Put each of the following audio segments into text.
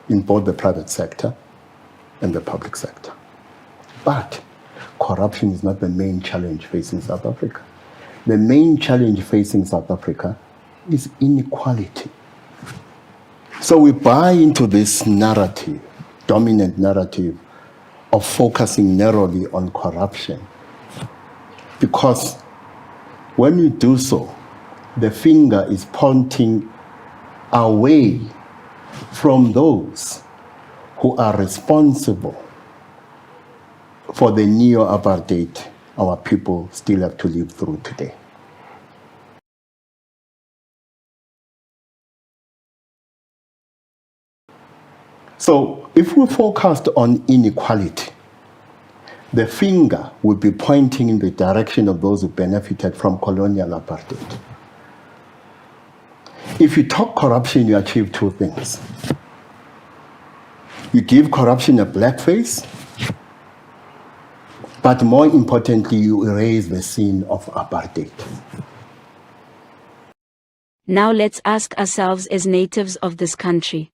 in both the private sector and the public sector. But corruption is not the main challenge facing South Africa. The main challenge facing South Africa is inequality. So we buy into this narrative, dominant narrative, of focusing narrowly on corruption. Because when you do so, the finger is pointing away from those who are responsible for the neo-apartheid our people still have to live through today. So if we focused on inequality, the finger would be pointing in the direction of those who benefited from colonial apartheid. If you talk corruption, you achieve two things. You give corruption a black face, but more importantly, you erase the sin of apartheid. Now let's ask ourselves as natives of this country.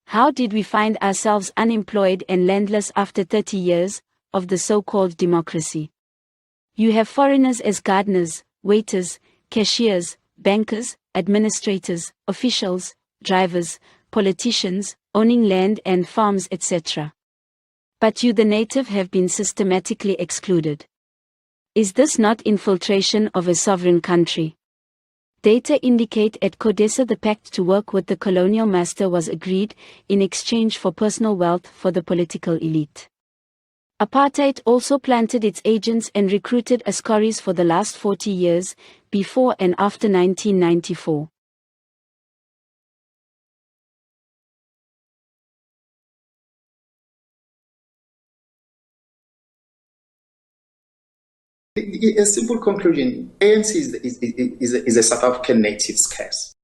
How did we find ourselves unemployed and landless after 30 years of the so-called democracy? You have foreigners as gardeners, waiters, cashiers, bankers, administrators, officials, drivers, politicians, owning land and farms, etc. But you, the native, have been systematically excluded. Is this not infiltration of a sovereign country? Data indicate at CODESA the pact to work with the colonial master was agreed in exchange for personal wealth for the political elite. Apartheid also planted its agents and recruited Askaris for the last 40 years, before and after 1994. A simple conclusion: ANC is a South African native's curse.